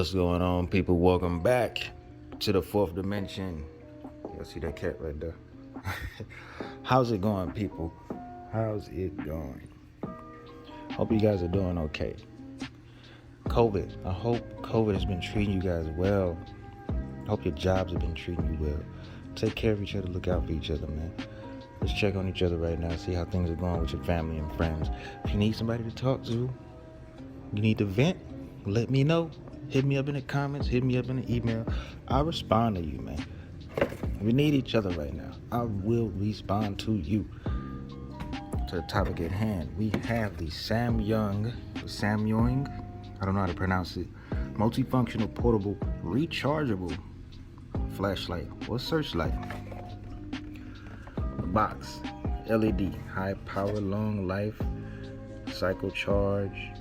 What's going on, people? Welcome back to the fourth dimension. Y'all see that cat right there? How's it going, people? How's it going? Hope you guys are doing okay. COVID. I hope COVID has been treating you guys well. I hope your jobs have been treating you well. Take care of each other. Look out for each other, man. Let's check on each other right now. See how things are going with your family and friends. If you need somebody to talk to, you need to vent, let me know. Hit me up in the comments. Hit me up in the email. I'll respond to you, man. We need each other right now. I will respond to you. To the topic at hand, we have the Samyoung, I don't know how to pronounce it, multifunctional portable rechargeable flashlight or searchlight. The box, LED, high power, long life, cycle charge,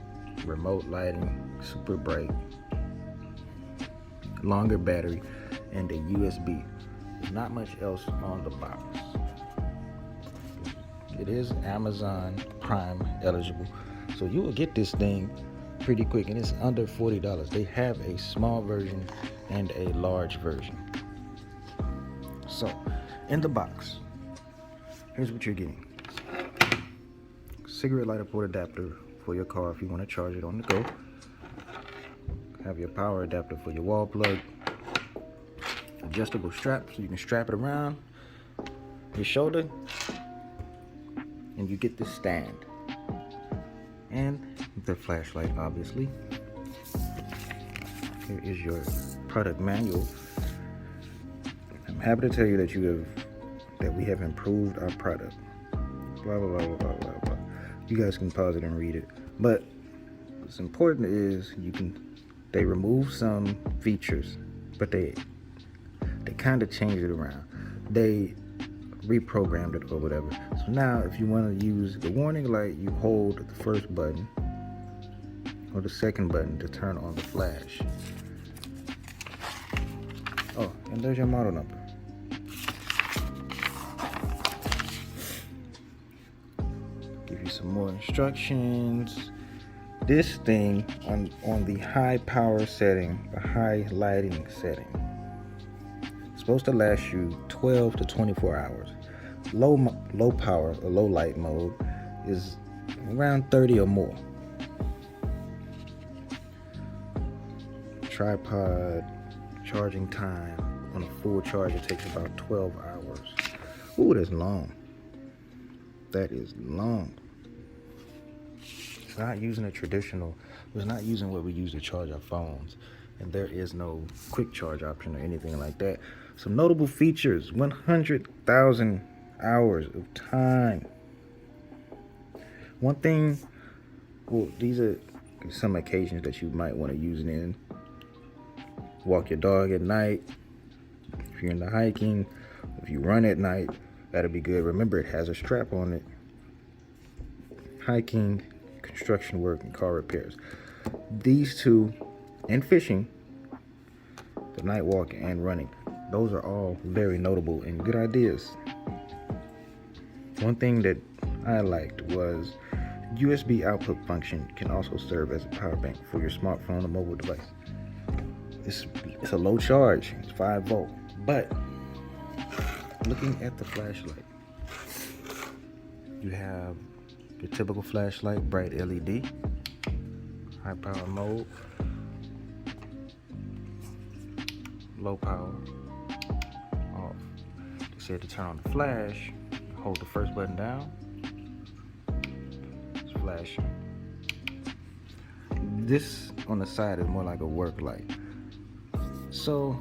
remote lighting, super bright, longer battery, and a USB. There's not much else on the box. It is Amazon Prime eligible, so you will get this thing pretty quick, and it's under $40. They have a small version and a large version. So in the box, here's what you're getting: cigarette lighter port adapter for your car if you want to charge it on the go. Have your power adapter for your wall plug. Adjustable strap so you can strap it around your shoulder. And you get the stand. And the flashlight, obviously. Here is your product manual. I'm happy to tell you that we have improved our product. Blah, blah, blah, blah, blah, blah. You guys can pause it and read it. But what's important is they remove some features, but they kind of changed it around. They reprogrammed it or whatever. So now if you want to use the warning light, you hold the first button or the second button to turn on the flash. Oh, and there's your model number. Give you some more instructions. This thing on the high power setting, the high lighting setting, it's supposed to last you 12 to 24 hours. Low power or low light mode is around 30 or more. Tripod charging time on a full charge, it takes about 12 hours. Ooh, that's long. That is long. It's not using it's not using what we use to charge our phones. And there is no quick charge option or anything like that. Some notable features: 100,000 hours of time. One thing, well, these are some occasions that you might want to use it in. Walk your dog at night. If you're into hiking, if you run at night, that'll be good. Remember, it has a strap on it. Hiking, construction work, and car repairs. These two, and fishing, the night walk and running, those are all very notable and good ideas. One thing that I liked was USB output function can also serve as a power bank for your smartphone or mobile device. It's a low charge, it's 5 volt, but looking at the flashlight, you have your typical flashlight, bright LED, high power mode, low power, off. They said to turn on the flash, hold the first button down, it's flashing. This on the side is more like a work light. So,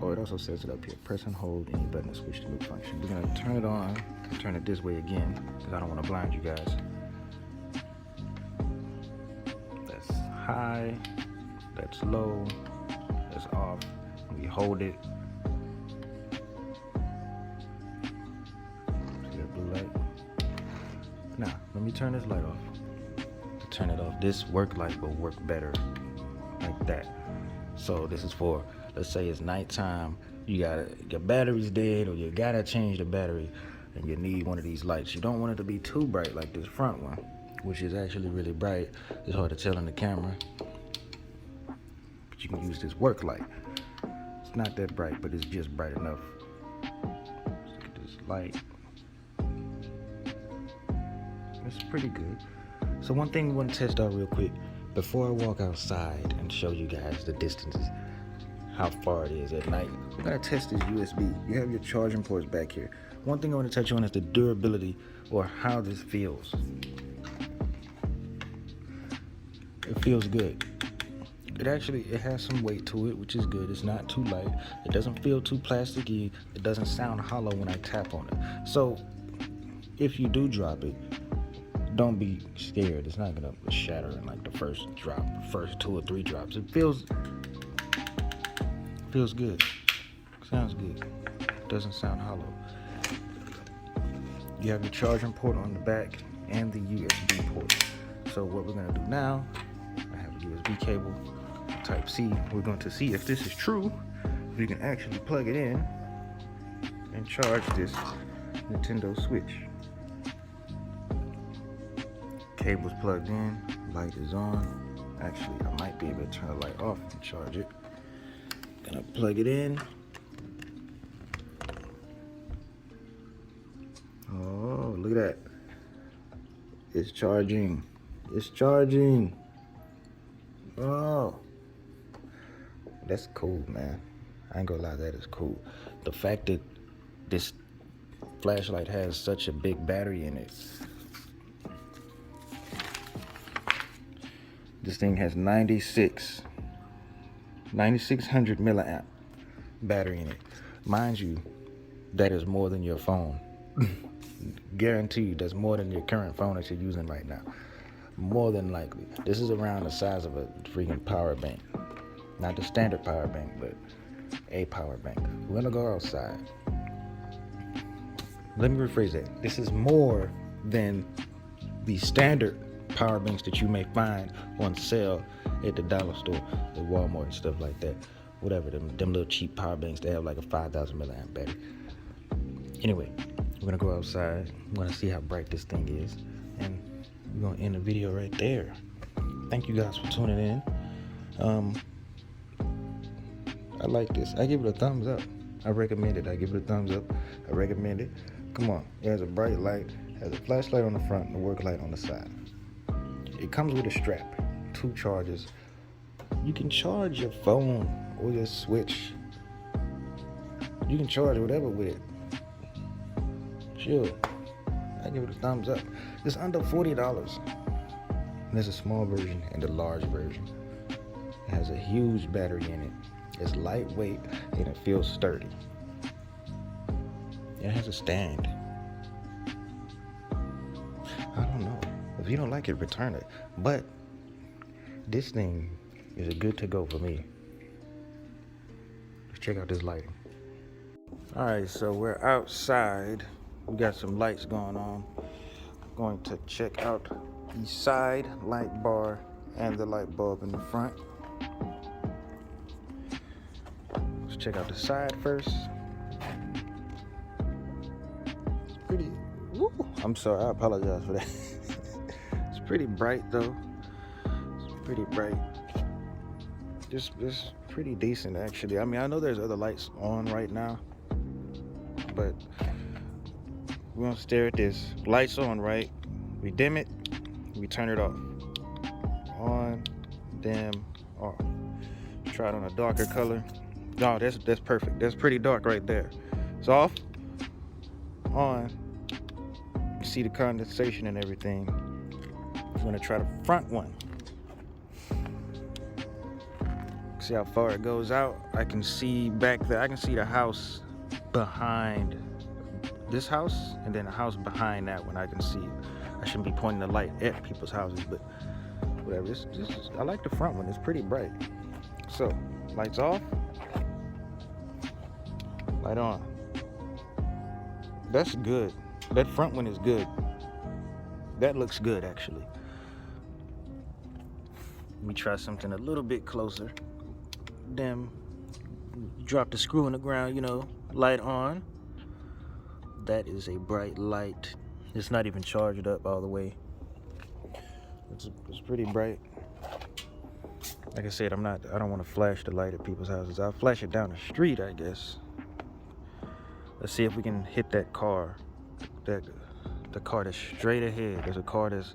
it also says it up here. Press and hold any button to switch to new function. We're gonna turn it on and turn it this way again because I don't want to blind you guys. That's high, that's low, that's off. We hold it. See that blue light? Now, let me turn this light off. Turn it off. This work light will work better like that. So this is for, let's say it's nighttime, your battery's dead, or you gotta change the battery and you need one of these lights. You don't want it to be too bright like this front one, which is actually really bright. It's hard to tell in the camera. but you can use this work light. It's not that bright, but it's just bright enough. Let's look at this light. It's pretty good. So one thing we want to test out real quick before I walk outside and show you guys the distances, how far it is at night. We're gonna test this USB. You have your charging ports back here. One thing I want to touch on is the durability, or how this feels. It feels good. It has some weight to it, which is good. It's not too light. It doesn't feel too plasticky. It doesn't sound hollow when I tap on it. So if you do drop it, don't be scared. It's not gonna shatter in like the first drop, first 2 or 3 drops. It feels good. Sounds good. Doesn't sound hollow. You have your charging port on the back and the USB port. So what we're gonna do now, I have a USB cable, Type C. We're going to see if this is true, if you can actually plug it in and charge this Nintendo Switch. Cable's plugged in, light is on. Actually, I might be able to turn the light off and charge it. Gonna plug it in. Oh, look at that. It's charging. It's charging. Oh, that's cool, man. I ain't gonna lie, that is cool. The fact that this flashlight has such a big battery in it. This thing has 9600 milliamp battery in it. Mind you, that is more than your phone. Guaranteed, that's more than your current phone that you're using right now. More than likely. This is around the size of a freaking power bank. Not the standard power bank, but a power bank. We're gonna go outside. Let me rephrase that. This is more than the standard power banks that you may find on sale at the dollar store, at Walmart and stuff like that. Whatever, them little cheap power banks, they have like a 5,000 milliamp battery. Anyway, we're gonna go outside. We're gonna see how bright this thing is, and we're gonna end the video right there. Thank you guys for tuning in. I like this. I give it a thumbs up. I recommend it. I give it a thumbs up. I recommend it. Come on. It has a bright light, has a flashlight on the front and a work light on the side. It comes with a strap, 2 chargers. You can charge your phone or your Switch. You can charge whatever with it. Sure. I give it a thumbs up. It's under $40. And there's a small version and a large version. It has a huge battery in it. It's lightweight and it feels sturdy. It has a stand. I don't know. If you don't like it, return it. But this thing is a good to go for me. Let's check out this lighting. Alright, so we're outside. We got some lights going on. I'm going to check out the side light bar and the light bulb in the front. Let's check out the side first. It's pretty, woo, I'm sorry, I apologize for that. It's pretty bright though. It's pretty bright. Just pretty decent actually. I mean, I know there's other lights on right now, but we're gonna stare at this. Lights on, right? We dim it, we turn it off. On, dim, off. Try it on a darker color. No, that's perfect. That's pretty dark right there. It's off, on. You see the condensation and everything. I'm gonna try the front one. See how far it goes out? I can see back there. I can see the house behind this house, and then the house behind that one. I can see. I shouldn't be pointing the light at people's houses, but whatever. I like the front one. It's pretty bright. So, lights off. Light on. That's good. That front one is good. That looks good, actually. Let me try something a little bit closer. Dim. Drop the screw in the ground, you know, light on. That is a bright light. It's not even charged up all the way. It's pretty bright. Like I said, I don't want to flash the light at people's houses. I'll flash it down the street, I guess. Let's see if we can hit that car. The car that's straight ahead. There's a car that's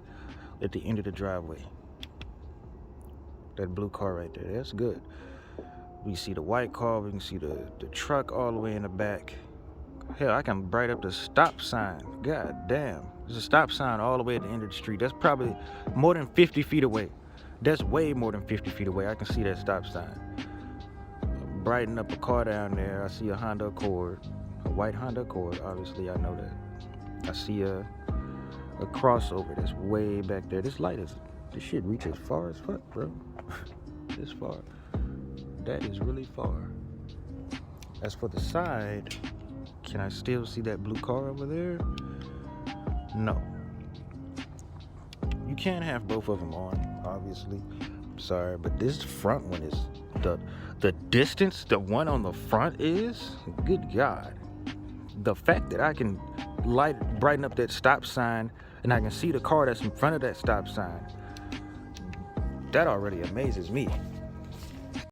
at the end of the driveway. That blue car right there. That's good. We see the white car. We can see the truck all the way in the back. Hell, I can bright up the stop sign. God damn. There's a stop sign all the way at the end of the street. That's probably more than 50 feet away. That's way more than 50 feet away. I can see that stop sign. Brighten up a car down there. I see a Honda Accord. A white Honda Accord. Obviously, I know that. I see a crossover that's way back there. This shit reaches far as fuck, bro. This far. That is really far. As for the side, can I still see that blue car over there? No. You can't have both of them on, obviously. I'm sorry, but this front one is the distance the one on the front is, good God. The fact that I can brighten up that stop sign and I can see the car that's in front of that stop sign, that already amazes me.